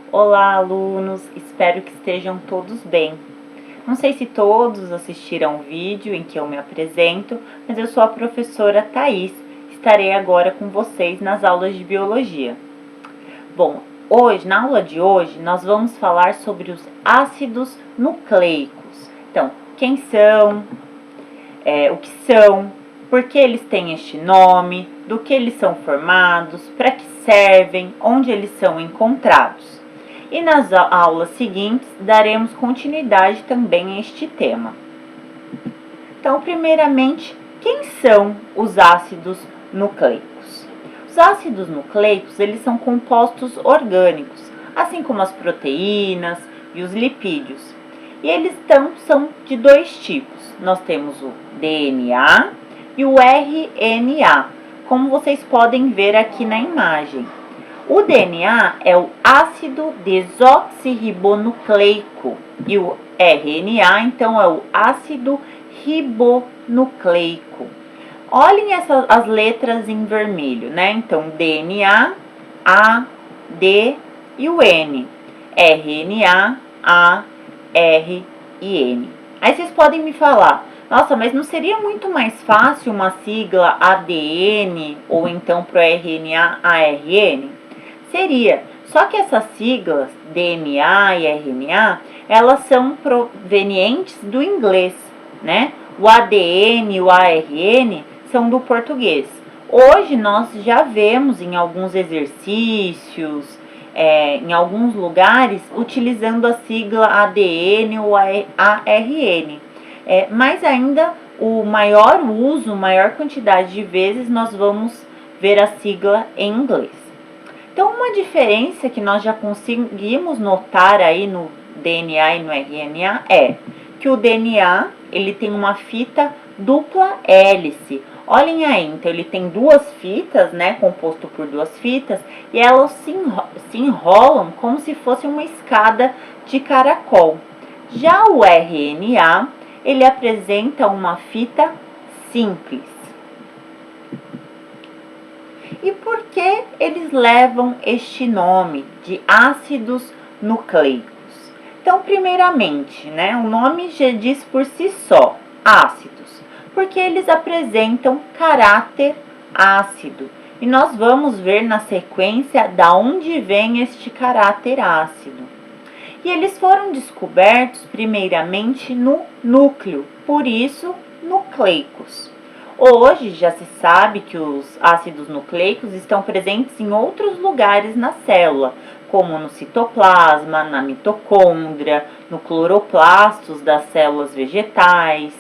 Olá, alunos! Espero que estejam todos bem. Não sei se todos assistiram o vídeo em que eu me apresento, mas eu sou a professora Thaís. Estarei agora com vocês nas aulas de biologia. Bom, na aula de hoje, nós vamos falar sobre os ácidos nucleicos. Então, quem são, o que são, por que eles têm este nome, do que eles são formados, para que servem, onde eles são encontrados. E nas aulas seguintes, daremos continuidade também a este tema. Então, primeiramente, quem são os ácidos nucleicos? Os ácidos nucleicos, eles são compostos orgânicos, assim como as proteínas e os lipídios. E eles são de dois tipos. Nós temos o DNA e o RNA, como vocês podem ver aqui na imagem. O DNA é o ácido desoxirribonucleico e o RNA, então, é o ácido ribonucleico. Olhem as letras em vermelho, né? Então, DNA, A, D e o N. RNA, A, R e N. Aí vocês podem me falar, nossa, mas não seria muito mais fácil uma sigla ADN ou então para o RNA, ARN? Seria, só que essas siglas DNA e RNA, elas são provenientes do inglês, né? O ADN e o ARN são do português. Hoje nós já vemos em alguns exercícios, em alguns lugares, utilizando a sigla ADN ou ARN. Mas ainda o maior uso, maior quantidade de vezes, nós vamos ver a sigla em inglês. Então, uma diferença que nós já conseguimos notar aí no DNA e no RNA é que o DNA, ele tem uma fita dupla hélice. Olhem aí, então ele tem duas fitas, né, composto por duas fitas, e elas se enrolam como se fosse uma escada de caracol. Já o RNA, ele apresenta uma fita simples. E por que eles levam este nome de ácidos nucleicos? Então, primeiramente, né, o nome já diz por si só, ácidos, porque eles apresentam caráter ácido. E nós vamos ver na sequência da onde vem este caráter ácido. E eles foram descobertos primeiramente no núcleo, por isso nucleicos. Hoje já se sabe que os ácidos nucleicos estão presentes em outros lugares na célula, como no citoplasma, na mitocôndria, no cloroplastos das células vegetais,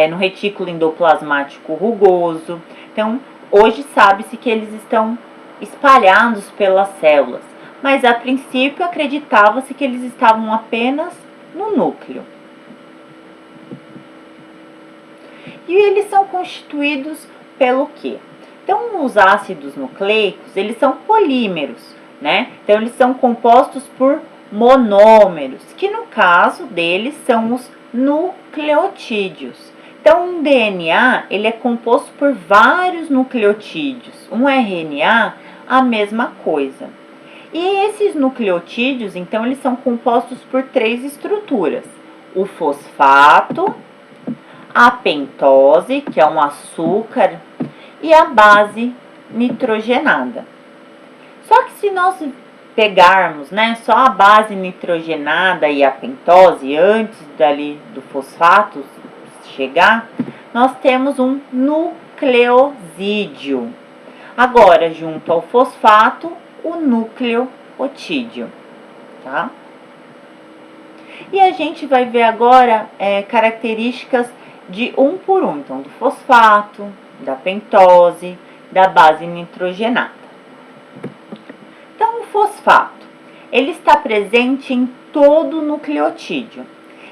no retículo endoplasmático rugoso. Então, hoje sabe-se que eles estão espalhados pelas células, mas a princípio acreditava-se que eles estavam apenas no núcleo. E eles são constituídos pelo quê? Então, os ácidos nucleicos, eles são polímeros, né? Então, eles são compostos por monômeros, que no caso deles são os nucleotídeos. Então, um DNA, ele é composto por vários nucleotídeos. Um RNA, a mesma coisa. E esses nucleotídeos, então, eles são compostos por três estruturas. O fosfato, a pentose, que é um açúcar, e a base nitrogenada. Só que se nós pegarmos, né, só a base nitrogenada e a pentose, antes dali do fosfato chegar, nós temos um nucleosídeo. Agora, junto ao fosfato, o nucleotídeo, tá? E a gente vai ver agora características de um por um, então do fosfato, da pentose, da base nitrogenada. Então, o fosfato, ele está presente em todo o nucleotídeo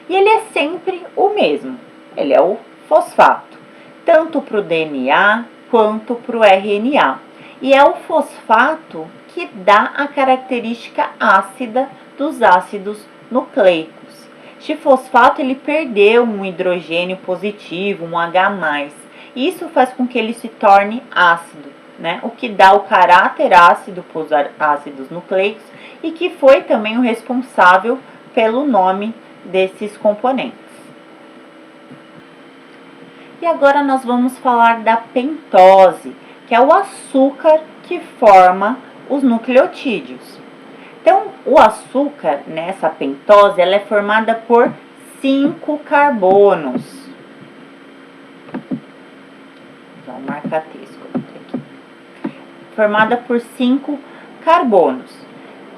e ele é sempre o mesmo, ele é o fosfato, tanto para o DNA quanto para o RNA. E é o fosfato que dá a característica ácida dos ácidos nucleicos. Este fosfato ele perdeu um hidrogênio positivo, um H+. Isso faz com que ele se torne ácido. né, o que dá o caráter ácido para os ácidos nucleicos e que foi também o responsável pelo nome desses componentes. E agora nós vamos falar da pentose, que é o açúcar que forma os nucleotídeos. Então, o açúcar, nessa pentose, ela é formada por 5 carbonos. Vou marcar texto aqui. Formada por 5 carbonos.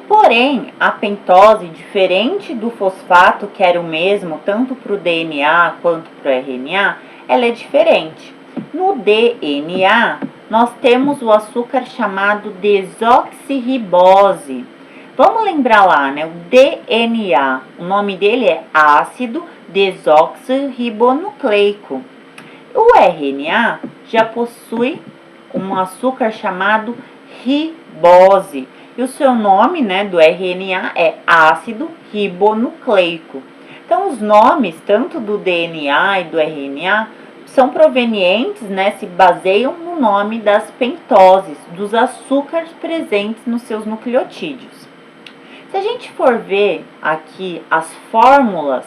Porém, a pentose, diferente do fosfato, que era o mesmo tanto para o DNA quanto para o RNA, ela é diferente. No DNA, nós temos o açúcar chamado desoxirribose. Vamos lembrar lá, né? O DNA, o nome dele é ácido desoxirribonucleico. O RNA já possui um açúcar chamado ribose. E o seu nome, né, do RNA é ácido ribonucleico. Então, os nomes, tanto do DNA e do RNA, são provenientes, né, se baseiam no nome das pentoses, dos açúcares presentes nos seus nucleotídeos. Se a gente for ver aqui as fórmulas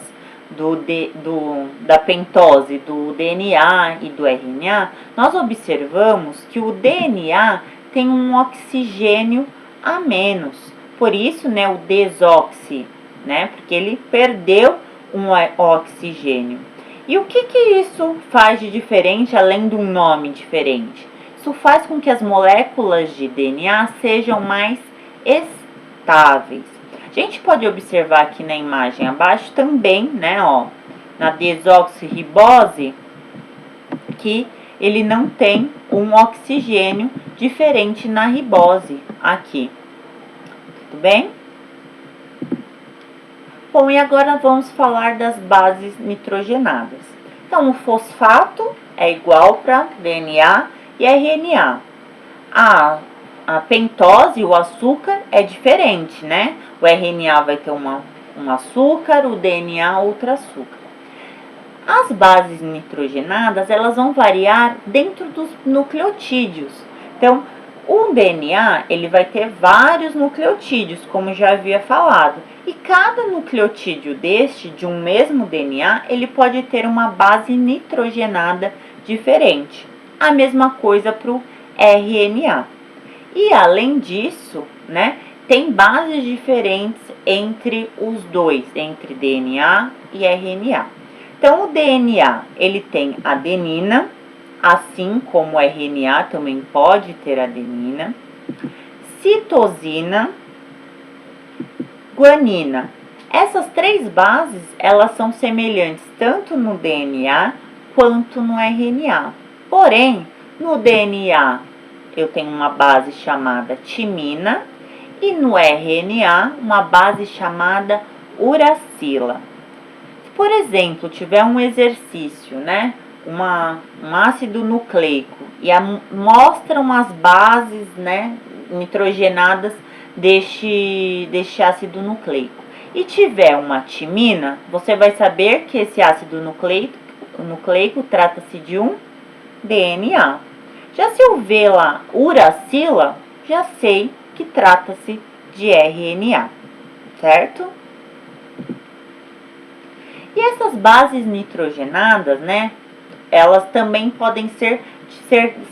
da pentose do DNA e do RNA, nós observamos que o DNA tem um oxigênio a menos. Por isso, né, o desoxi, né, porque ele perdeu um oxigênio. E o que isso faz de diferente, além de um nome diferente? Isso faz com que as moléculas de DNA sejam mais estáveis. A gente pode observar aqui na imagem abaixo também, né, ó, na desoxirribose, que ele não tem um oxigênio diferente na ribose aqui. Tudo bem? Bom, e agora vamos falar das bases nitrogenadas. Então, o fosfato é igual para DNA e RNA. A pentose, o açúcar, é diferente, né? O RNA vai ter um açúcar, o DNA outro açúcar. As bases nitrogenadas, elas vão variar dentro dos nucleotídeos. Então, o DNA, ele vai ter vários nucleotídeos, como já havia falado. E cada nucleotídeo de um mesmo DNA, ele pode ter uma base nitrogenada diferente. A mesma coisa para o RNA. E além disso, né, tem bases diferentes entre os dois, entre DNA e RNA. Então, o DNA, ele tem adenina, assim como o RNA também pode ter adenina, citosina, guanina. Essas três bases, elas são semelhantes tanto no DNA quanto no RNA. Porém, no DNA, eu tenho uma base chamada timina e no RNA, uma base chamada uracila. Se, por exemplo, tiver um exercício, né, um ácido nucleico e mostram as bases, né, nitrogenadas deste ácido nucleico e tiver uma timina, você vai saber que esse ácido nucleico trata-se de um DNA. Já se eu ver lá uracila, já sei que trata-se de RNA, certo? E essas bases nitrogenadas, né, elas também podem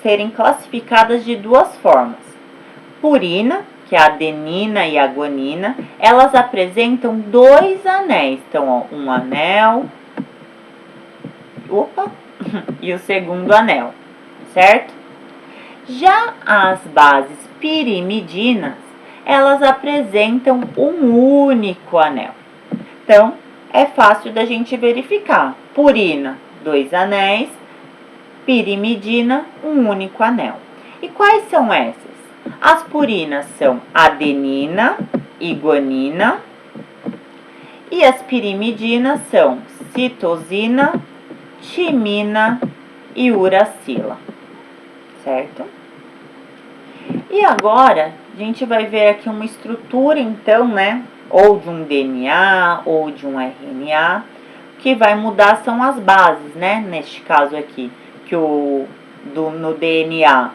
serem classificadas de duas formas. Purina, que é a adenina e a guanina, elas apresentam dois anéis. Então, ó, um anel, e o segundo anel, certo? Já as bases pirimidinas, elas apresentam um único anel. Então, é fácil da gente verificar. Purina, dois anéis, pirimidina, um único anel. E quais são essas? As purinas são adenina e guanina, e as pirimidinas são citosina, timina e uracila, certo? E agora, a gente vai ver aqui uma estrutura, então, né, ou de um DNA ou de um RNA, que vai mudar são as bases, né, neste caso aqui, que no DNA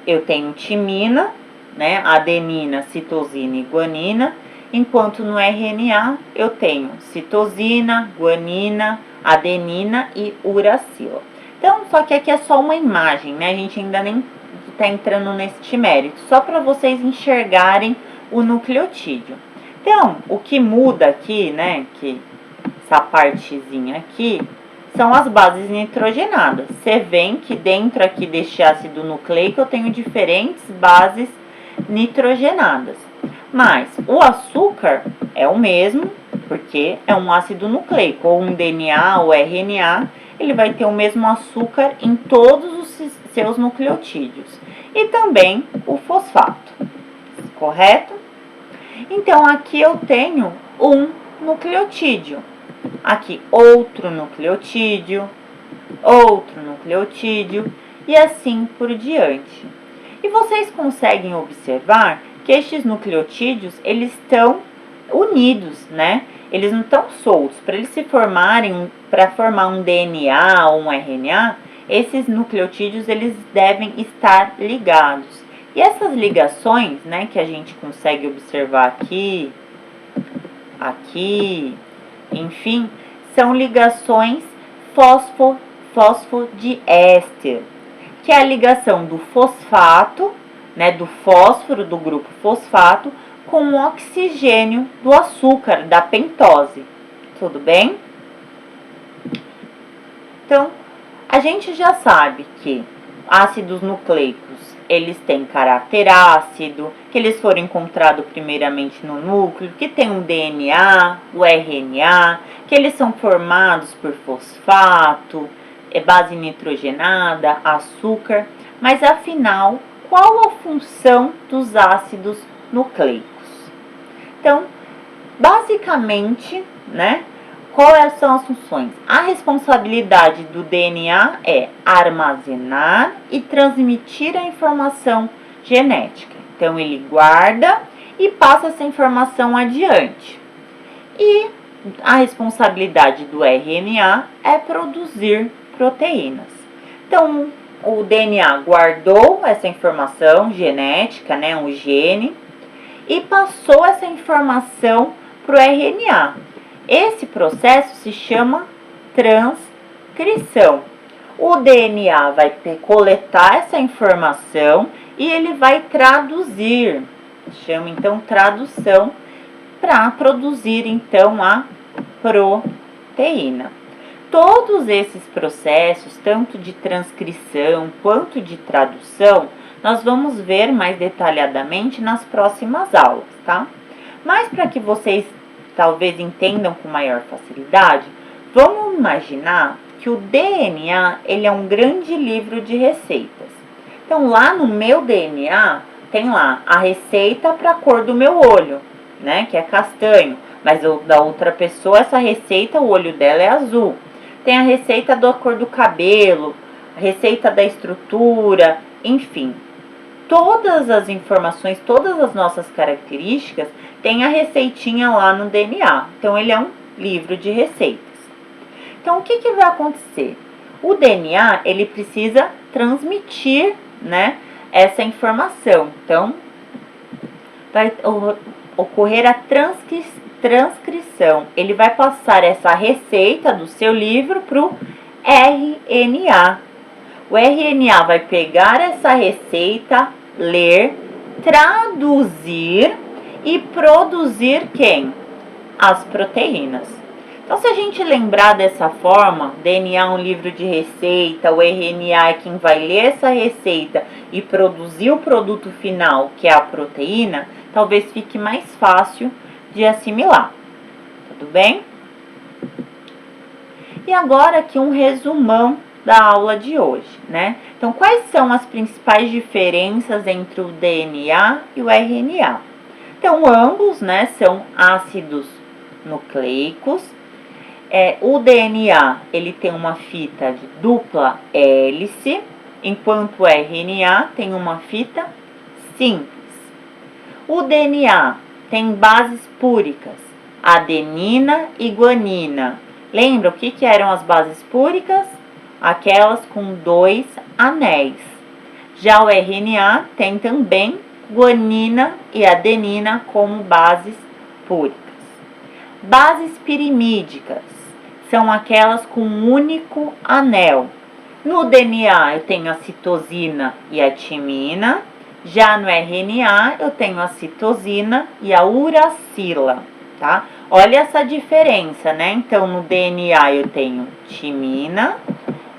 eu tenho timina, né, adenina, citosina e guanina, enquanto no RNA eu tenho citosina, guanina, adenina e uracila. Então, só que aqui é só uma imagem, né? A gente ainda nem está entrando neste mérito, só para vocês enxergarem o nucleotídeo. Então, o que muda aqui, né, que essa partezinha aqui, são as bases nitrogenadas. Você vê que dentro aqui deste ácido nucleico eu tenho diferentes bases nitrogenadas. Mas o açúcar é o mesmo, porque é um ácido nucleico, ou um DNA ou RNA, ele vai ter o mesmo açúcar em todos os seus nucleotídeos. E também o fosfato, correto? Então, aqui eu tenho um nucleotídeo. Aqui, outro nucleotídeo e assim por diante. E vocês conseguem observar que estes nucleotídeos, eles estão unidos, né? Eles não estão soltos. Para eles se formarem, para formar um DNA ou um RNA, esses nucleotídeos, eles devem estar ligados. E essas ligações, né, que a gente consegue observar aqui, enfim, são ligações fosfodiéster, que é a ligação do fosfato, né, do fósforo do grupo fosfato, com o oxigênio do açúcar, da pentose. Tudo bem? Então, a gente já sabe que ácidos nucleicos, eles têm caráter ácido, que eles foram encontrados primeiramente no núcleo, que tem um DNA, o RNA, que eles são formados por fosfato, base nitrogenada, açúcar. Mas afinal, qual a função dos ácidos nucleicos? Então, basicamente, né, quais são as funções? A responsabilidade do DNA é armazenar e transmitir a informação genética. Então, ele guarda e passa essa informação adiante. E a responsabilidade do RNA é produzir proteínas. Então, o DNA guardou essa informação genética, né, um gene, e passou essa informação para o RNA. Esse processo se chama transcrição. O DNA vai coletar essa informação e ele vai traduzir, chama então tradução, para produzir então a proteína. Todos esses processos, tanto de transcrição quanto de tradução, nós vamos ver mais detalhadamente nas próximas aulas, tá? Mas para que vocês talvez entendam com maior facilidade, vamos imaginar que o DNA, ele é um grande livro de receitas. Então, lá no meu DNA, tem lá a receita para a cor do meu olho, né, que é castanho. Mas da outra pessoa, essa receita, o olho dela é azul. Tem a receita da cor do cabelo, a receita da estrutura, enfim. Todas as informações, todas as nossas características, tem a receitinha lá no DNA. Então, ele é um livro de receitas. Então, o que vai acontecer? O DNA, ele precisa transmitir, né, essa informação. Então, vai ocorrer a transcrição. Ele vai passar essa receita do seu livro para o RNA. O RNA vai pegar essa receita, ler, traduzir e produzir quem? As proteínas. Então, se a gente lembrar dessa forma, DNA é um livro de receita, o RNA é quem vai ler essa receita e produzir o produto final, que é a proteína, talvez fique mais fácil de assimilar. Tudo bem? E agora aqui um resumão da aula de hoje, né? Então, quais são as principais diferenças entre o DNA e o RNA? Então, ambos, né, são ácidos nucleicos. O DNA, ele tem uma fita de dupla hélice, enquanto o RNA tem uma fita simples. O DNA tem bases púricas, adenina e guanina. Lembra o que eram as bases púricas? Aquelas com 2 anéis. Já o RNA tem também guanina e adenina como bases púricas. Bases pirimídicas são aquelas com um único anel. No DNA eu tenho a citosina e a timina, já no RNA eu tenho a citosina e a uracila, tá? Olha essa diferença, né? Então no DNA eu tenho timina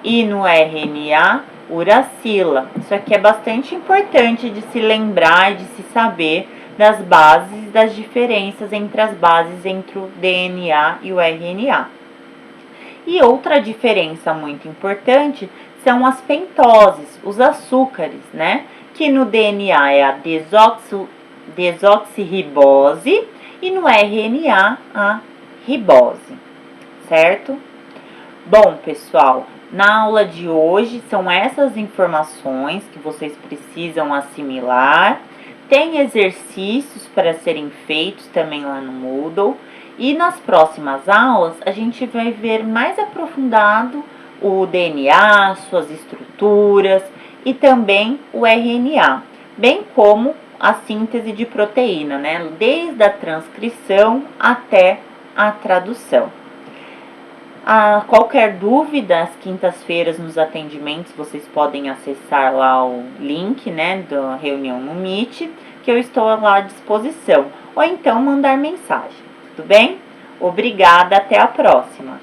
e no RNA uracila. Isso aqui é bastante importante de se lembrar, de se saber das bases, das diferenças entre as bases entre o DNA e o RNA. E outra diferença muito importante são as pentoses, os açúcares, né? Que no DNA é a desoxirribose e no RNA a ribose, certo? Bom, pessoal, na aula de hoje são essas informações que vocês precisam assimilar. Tem exercícios para serem feitos também lá no Moodle. E nas próximas aulas a gente vai ver mais aprofundado o DNA, suas estruturas e também o RNA, bem como a síntese de proteína, né? Desde a transcrição até a tradução. Qualquer dúvida, às quintas-feiras nos atendimentos, vocês podem acessar lá o link, né, da reunião no Meet, que eu estou lá à disposição, ou então mandar mensagem, tudo bem? Obrigada, até a próxima!